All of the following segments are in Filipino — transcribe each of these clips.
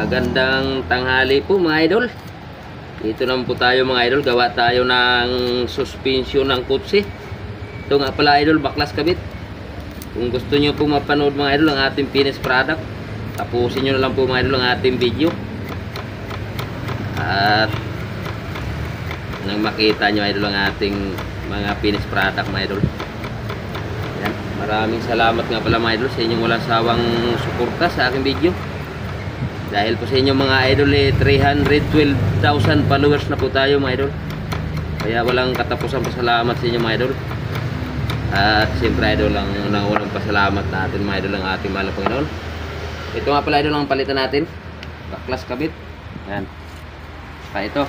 Magandang tanghali po mga idol. Dito naman po tayo mga idol. Gawa tayo ng suspension ng kotse. Ito nga pala idol, baklas kabit. Kung gusto nyo po mapanood mga idol ang ating finished product, tapusin nyo na lang po mga idol ang ating video. At nang makita nyo idol ang ating mga finished product mga idol. Yan. Maraming salamat nga pala mga idol sa inyong walang sawang suporta sa aking video. Dahil po sa inyo mga idol 312,000 followers na po tayo mga idol. Kaya walang katapusan pasalamat sa inyo mga idol. At siyempre idol ang unang pasalamat natin mga idol ang ating mahal na Panginoon. Ito nga pala idol ang palitan natin. Baklas kabit. Yan. Pa ito.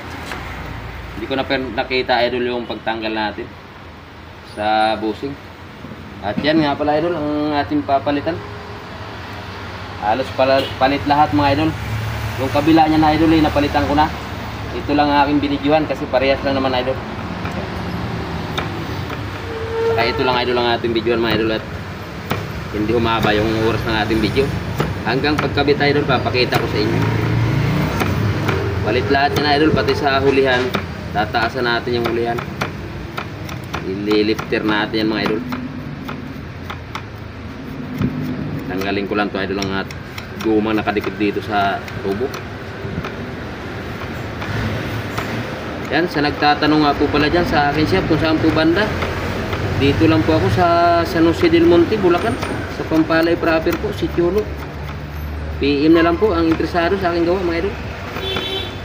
Hindi ko na nakita idol yung pagtanggal natin sa bushing. At yan nga pala idol ang ating papalitan. Halos palit lahat mga idol. Yung kabila niya na idol napalitan ko na. Ito lang ang aking binidyohan kasi parehas lang naman idol. Saka ito lang idol ang ating videohan mga idol. At hindi humaba yung oras ng ating video. Hanggang pagkabit idol papakita ko sa inyo. Palit lahat yan idol, pati sa hulihan. Tataasan natin yung hulihan. Ililifter natin yan mga idol. Tanggalin ko lang to idol ang gumang nakadikit dito sa tubo. Yan, sa nagtatanong nga po pala dyan sa akin shop kung saan po banda. Dito lang po ako sa San Jose del Monte, Bulacan. Sa Pampalay proper po, Sitiolo. PM na lang po ang interesado sa aking gawa mga idol.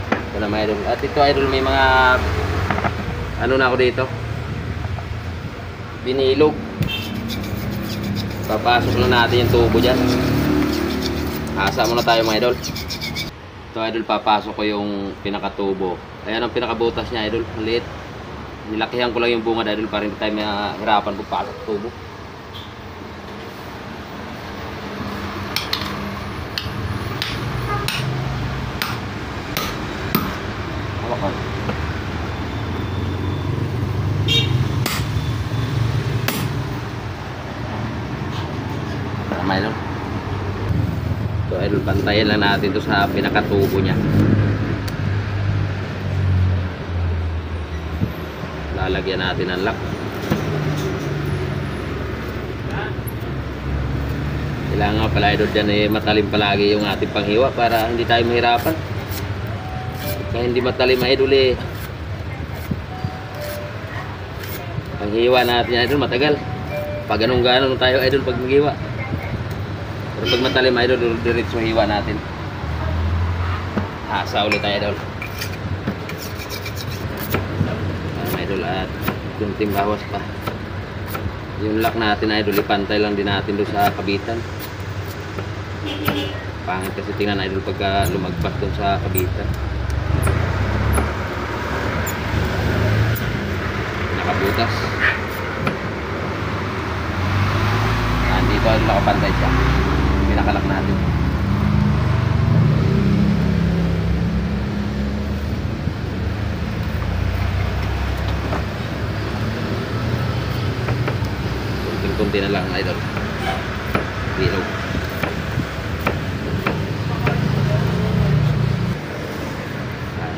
Ito na mga idol. At ito idol may mga ano na ako dito. Binilog. Papasok lang natin yung tubo dyan. Asa muna tayo mga idol. Ito idol, papasok ko yung pinakatubo. Ayan ang pinakabutas niya idol, maliit. Nilakihan ko lang yung bunga idol para hindi tayo mahirapan pagpasok tubo. Hawakan. Tama idol. So idol, pantayin lang natin ito sa pinakatubo niya. Lalagyan natin ng lock. Kailangan nga pala idol dyan matalim palagi yung ating panghiwa para hindi tayo mahirapan. Kaya hindi matalim idol panghiwa natin idol matagal. Pag ganun tayo idol pag maghiwa. Pero pag matalim idol, diretso hiwa natin. Asa ulit tayo idol. Idol at kunting bawas pa. Yung lock natin idol, ipantay lang din natin doon sa kabitan. Pangit kasi tingnan idol pagka lumagpas doon sa kabitan. Nakabutas. Dito idol nakapantay siya. Pinakalak natin. Kunti na lang idol. Bilog.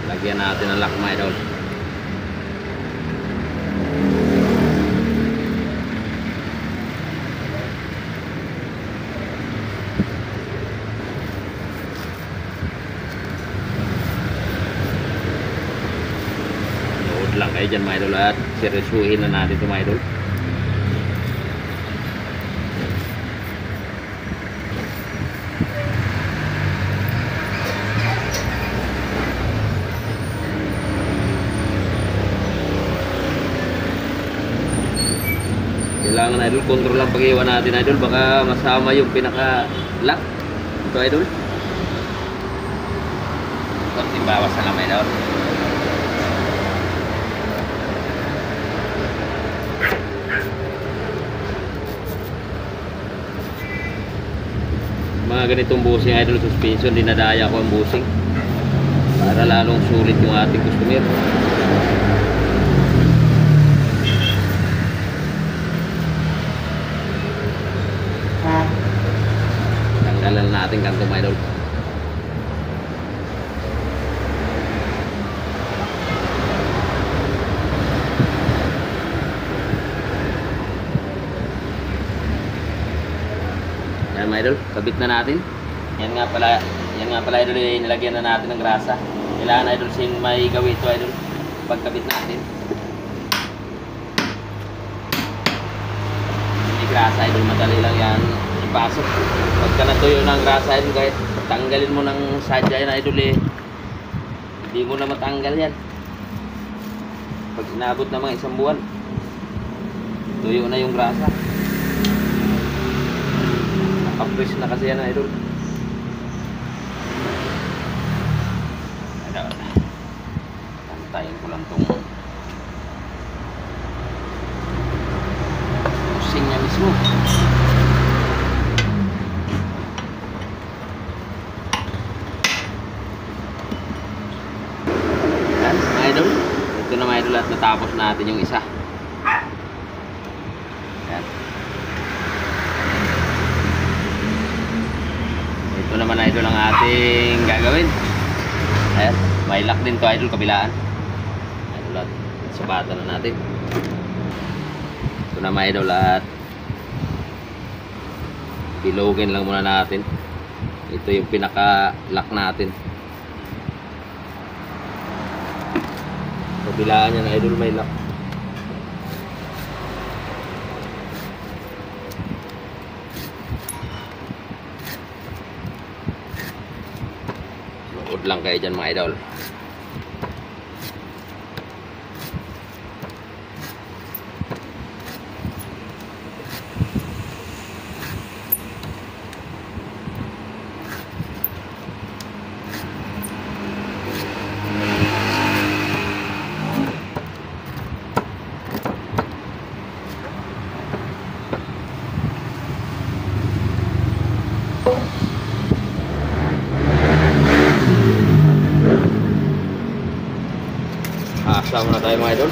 Lagyan natin ng lock mga idol. Load lang kayo dyan mga idol at seryosuhin na natin ito mga idol. Kailangan idol, control lang pag-iwan natin idol, baka masama yung pinaka-lock. Ito idol. Konting bawas na lang idol. Mga ganitong busing idol, suspension, dinadaya ko ang busing para lalong sulit yung ating customer. Tanggalan natin kanto mga idol. mga idol, kabit na natin. Yan nga pala idol, nilagyan na natin ng grasa. Kailangan idol sin may gawin ito idol pagkabit natin. May grasa idol, madali lang yan ipasok. Pagka natuyo ng grasa idol, kahit tanggalin mo ng sadya yan idol hindi mo na matanggal yan. Pag inabot na mga isang buwan, tuyo na yung grasa. Nakapress na kasi yan idol. Tantayin ko lang tong pusing niya mismo. Yan mga idol, ito na mga idol at natapos natin yung isa. Yan. Ito naman idol ang ating gagawin. Ayan, may lock din to idol, kabilaan. Idol at sabatan na natin. Ito na mga idol at bilogin lang muna natin. Ito yung pinaka lock natin. Kabilaan niya na idol, may lock. Nood lang kayo dyan mga idol. Asa muna tayo mga idol.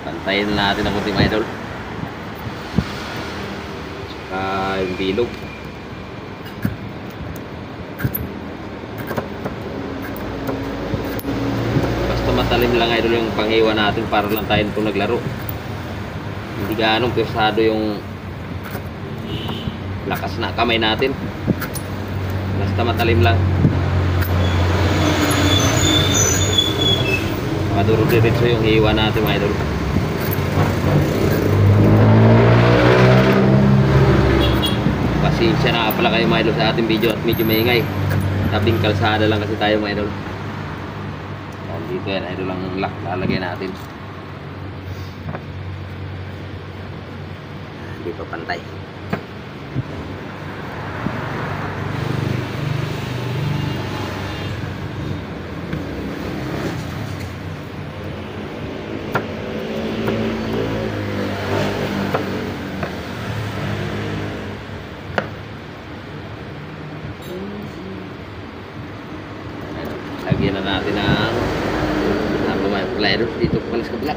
Pantayin natin ang kunting mga idol. Tsaka yung bilog. Basta matalim lang idol yung panghiwa natin para lang tayo itong naglaro. Hindi ganong pesado yung lakas na kamay natin. Basta matalim lang. Maduro diretso yung hiwa natin mga idol. Pasensya na pala kayo mga idol sa ating video at medyo maingay. Tabing kalsada lang kasi tayo mga idol. Dito yan idol ang lock lalagay natin. Hindi pa pantay. Lagyan na natin ang plier dito pala sa kabila.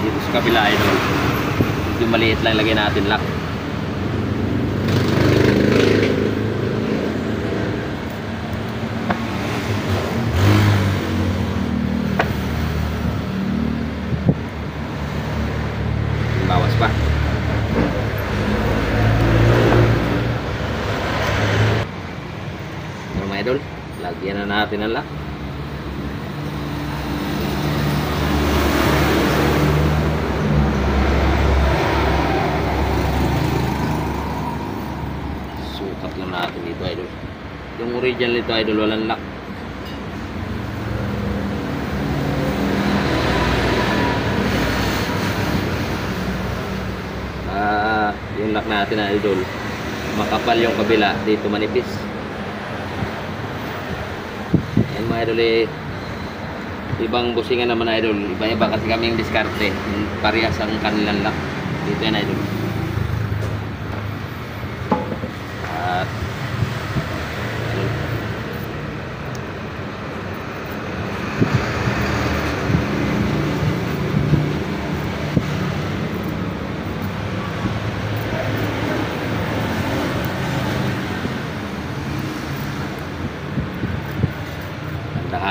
Dito sa kabila idol, yung maliit lang lagyan natin lock. Bawas pa. Mga idol, lagyan na natin ang lock. Sukat lang natin dito idol. Yung original nito idol, walang lock. Yung lock natin na idol, makapal yung kabila, dito manipis. Yan mga idol ibang busingan naman idol, iba-iba kasi kaming diskarte, parehas ang kanilang lock. Dito yan idol. At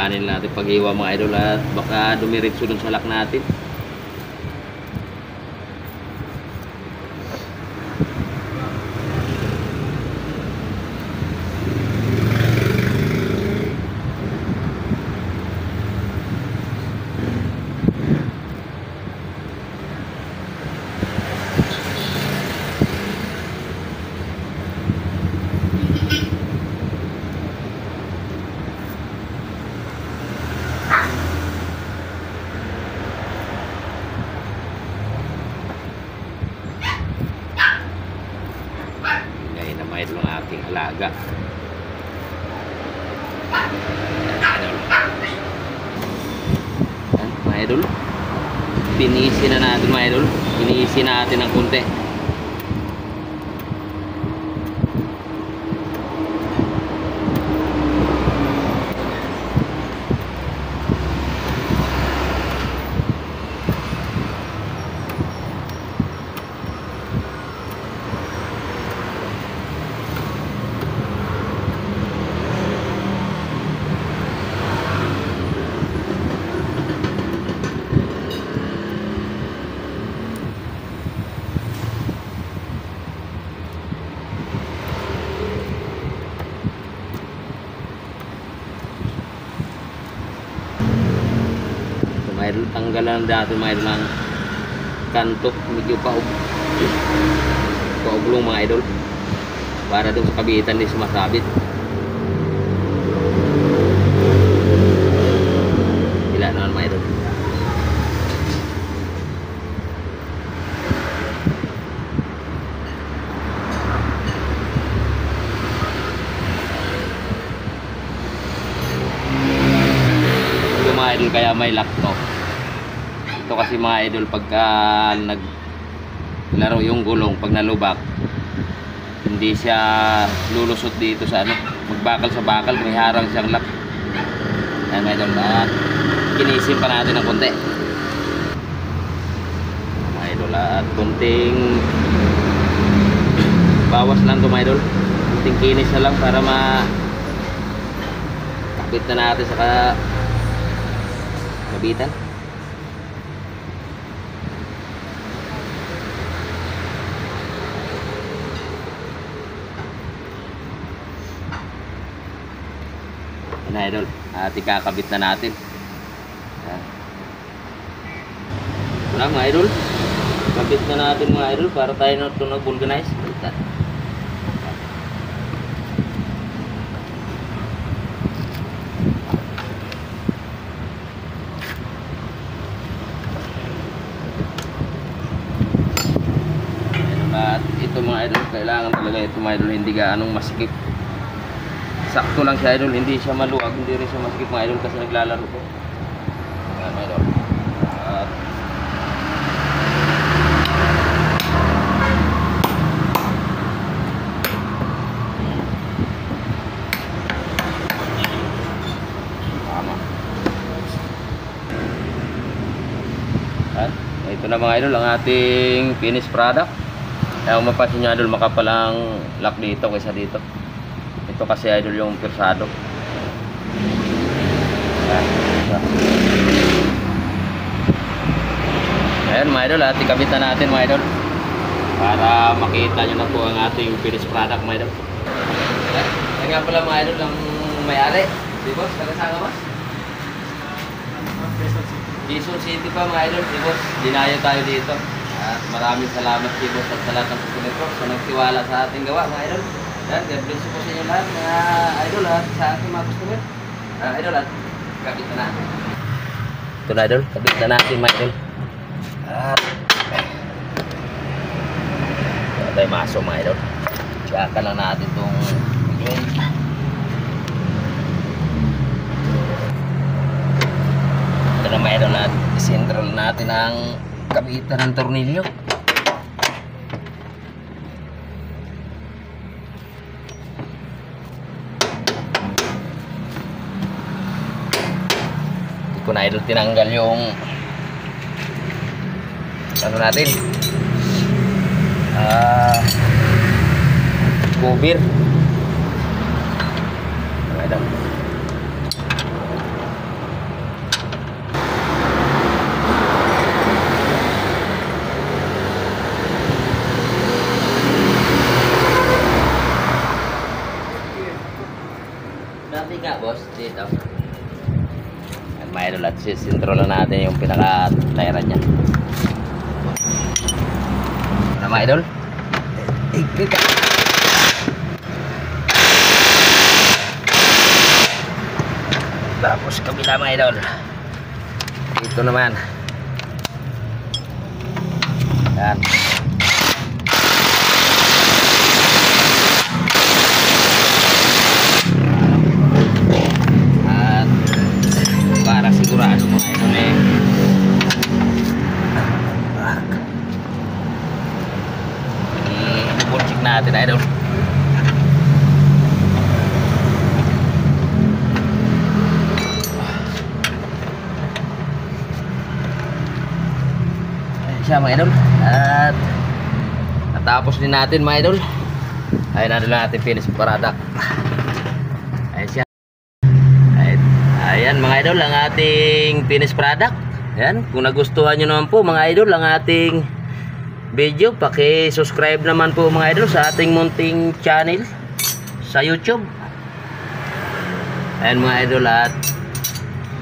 alalahanin natin pag-iwa mga idol at baka dumiretso dun sa lock natin. Ito ang ating alaga. Yan, mga idol. Pinisi na natin mga idol. Pinisi natin ng konti. Idol, tanggalan natin mga idol ng kanto, medyo paublong mga idol para doon sa kabitan din sumasabit. Bila naman mga idol. Ito mga idol, kaya may lock to. Ito kasi mga idol, pagka naglaro yung gulong, pag nalubak, hindi siya lulusot dito sa ano, magbakal sa bakal, may harang siyang lock. Ayan mga idol, at kinisim pa natin ng konti mga idol, at konting bawas lang ito mga idol, konting kinis na lang para makapit na natin sa kabitan. Na idol, at ikakabit na natin. Wala mga idol, kabit na natin mga idol para tayo na ito nag-vulcanize. At ito mga idol, kailangan talaga ito mga idol, hindi gaanong masikip. Sakto lang siya idol, hindi siya maluwag, hindi rin siya masikip mga idol kasi naglalaro ko. Ayan mga idol. At tama. At ito na mga idol ang ating finished product. Kaya kung mapasin nyo idol, makapalang lock dito kaysa dito. Ito kasi idol yung pirsado. Ayan mga idol, at ikabit na natin mga idol para makita nyo na po ang ating finished product mga idol. Ayan nga pala mga idol ang may-ari. Si boss, taga-saan ka boss? Quezon City pa mga idol, si boss. Dinayo tayo dito. At maraming salamat si boss at sa lahat ng susunod sa nagtiwala sa ating gawa mga idol. Yan, God bless po sa inyo lahat mga idol at sa ating mga customer. Idol, at kabit na natin. Ito na idol, kabit na natin mga idol. Wala tayo maso mga idol. Tsaka lang natin itong ito na mga idol, at central natin ang kabitan ng tornilyo. Ko na idol tinanggal yung ano natin cover. idol, at sisintro lang natin yung pinaka-tyran niya. Ano mga idol? Tapos kabila mga idol. Dito naman. Yan. At para sigurado mga idol i-double check natin idol. Siya mga idol, at natapos din natin mga idol. Ayun na natin finish product. Ayun siya. Ayan mga idol ang ating finish product. Ayan, kung nagustuhan nyo naman po mga idol ang ating video, paki-subscribe naman po mga idol sa ating munting channel sa YouTube. Ayan mga idol, at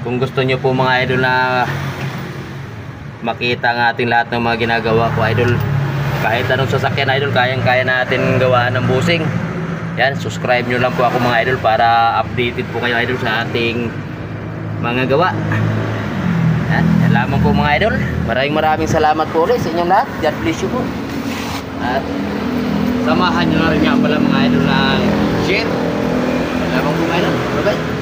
kung gusto nyo po mga idol na makita ang ating lahat ng mga ginagawa ko idol, kahit anong sasakyan idol, kayang-kaya natin gawaan ng busing. Yan, subscribe nyo lang po ako mga idol para updated po kayo idol sa ating mga gawa. Yan lamang po mga idol. Maraming salamat po ulit sa inyong lahat. God bless you po. At samahan nyo na rin nga pala mga idol ng share. Lamang po mga idol. Bye bye.